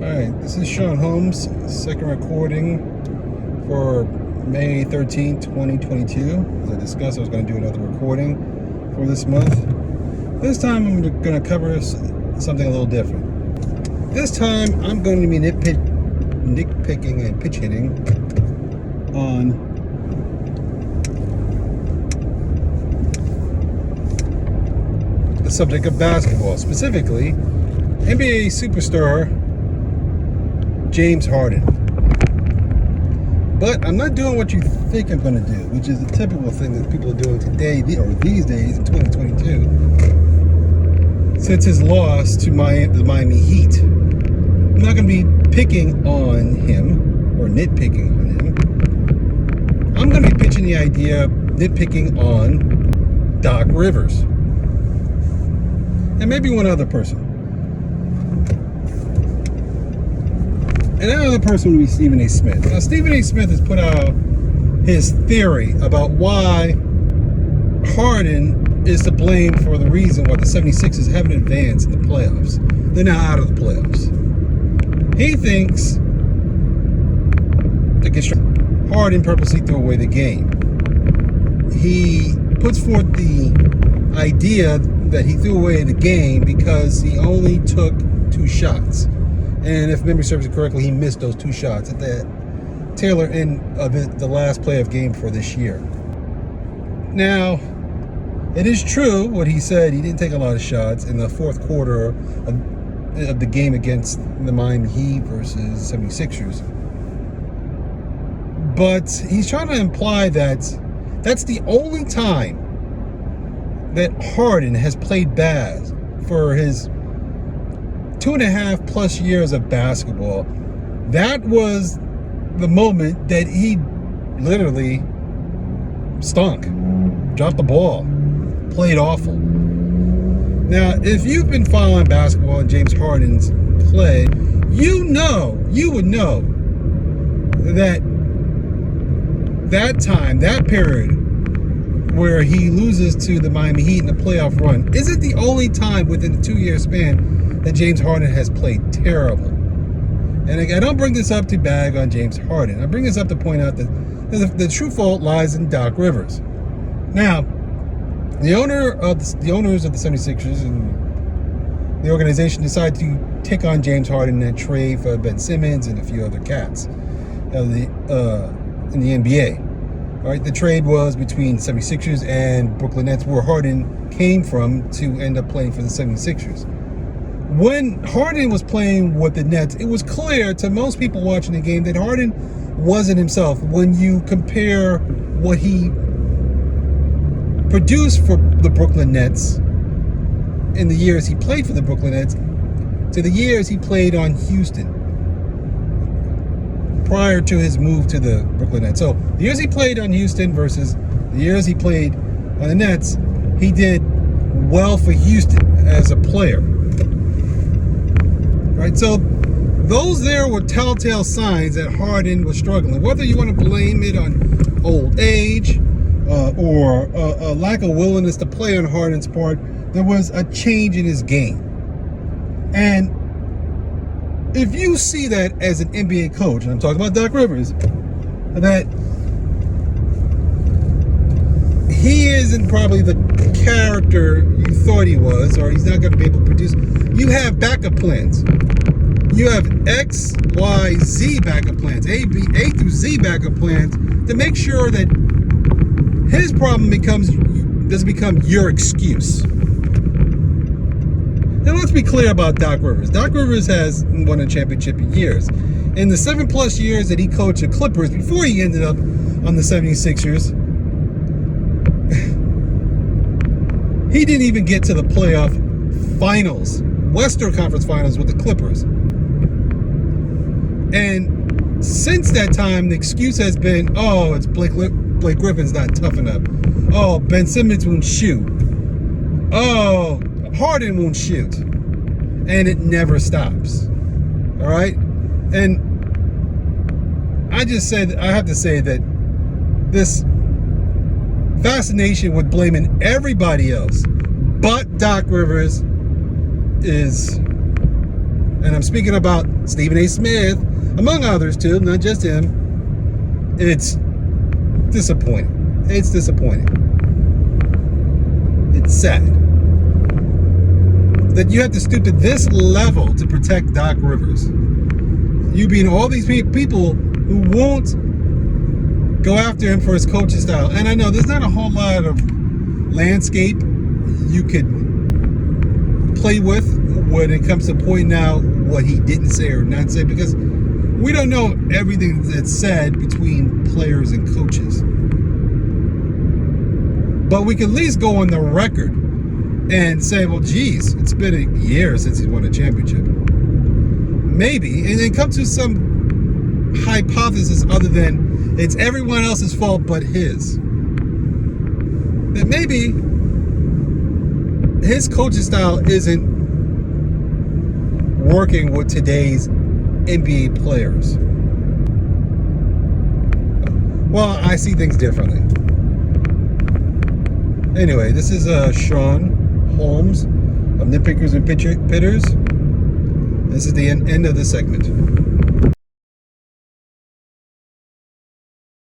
Alright, this is Sean Holmes, second recording for May 13th, 2022. As I discussed, I was going to do another recording for this month. This time I'm going to cover something a little different. This time I'm going to be nitpicking and pitch hitting on the subject of basketball, specifically NBA superstar James Harden. But I'm not doing what you think I'm going to do, which is the typical thing that people are doing today or these days in 2022 since his loss to the Miami Heat. I'm not going to be picking on him or nitpicking on him. I'm going to be pitching the idea of nitpicking on Doc Rivers and maybe one other person. And that other person would be Stephen A. Smith. Now, Stephen A. Smith has put out his theory about why Harden is to blame for the reason why the 76ers haven't advanced in the playoffs. They're now out of the playoffs. He thinks Harden purposely threw away the game. He puts forth the idea that he threw away the game because he only took 2 shots. And if memory serves correctly, he missed those 2 shots at the tail end of the last play of game for this year. Now, it is true what he said. He didn't take a lot of shots in the fourth quarter of the game against the Miami Heat versus 76ers. But he's trying to imply that that's the only time that Harden has played bad for his 2.5+ years of basketball. That was the moment that he literally stunk, dropped the ball, played awful. Now, if you've been following basketball and James Harden's play, you would know that time, that period where he loses to the Miami Heat in the playoff run isn't the only time within the 2-year span that James Harden has played terrible. And I don't bring this up to bag on James Harden. I bring this up to point out that the true fault lies in Doc Rivers. Now, the owners of the 76ers and the organization decided to take on James Harden in that trade for Ben Simmons and a few other cats in the NBA. All right, the trade was between 76ers and Brooklyn Nets, where Harden came from to end up playing for the 76ers. When Harden was playing with the Nets, it was clear to most people watching the game that Harden wasn't himself. When you compare what he produced for the Brooklyn Nets in the years he played for the Brooklyn Nets to the years he played on Houston prior to his move to the Brooklyn Nets. So the years he played on Houston versus the years he played on the Nets, he did well for Houston as a player. Right, so those there were telltale signs that Harden was struggling. Whether you want to blame it on old age or a lack of willingness to play on Harden's part, there was a change in his game. And if you see that as an NBA coach, and I'm talking about Doc Rivers, that he isn't probably the character you thought he was, or he's not going to be able to produce, you have backup plans. You have X, Y, Z backup plans, A through Z backup plans to make sure that his problem doesn't become your excuse. Now let's be clear about Doc Rivers. Doc Rivers has won a championship in years. In the 7+ years that he coached the Clippers before he ended up on the 76ers, he didn't even get to the playoff finals, Western Conference Finals with the Clippers. And since that time, the excuse has been, oh, it's Blake Griffin's not tough enough. Oh, Ben Simmons won't shoot. Oh, Harden won't shoot. And it never stops. All right? And I have to say that this fascination with blaming everybody else but Doc Rivers is and I'm speaking about Stephen A. Smith, among others too, not just him, it's disappointing. It's disappointing. It's sad that you have to stoop to this level to protect Doc Rivers. You being all these people who won't go after him for his coaching style. And I know there's not a whole lot of landscape you could play with when it comes to pointing out what he didn't say or not say, because we don't know everything that's said between players and coaches. But we can at least go on the record and say, well, geez, it's been a year since he's won a championship. Maybe, and then come to some hypothesis other than it's everyone else's fault but his. That maybe his coaching style isn't working with today's NBA players. Well, I see things differently. Anyway, this is Sean Holmes of Nitpickers and Pitters. This is the end of the segment.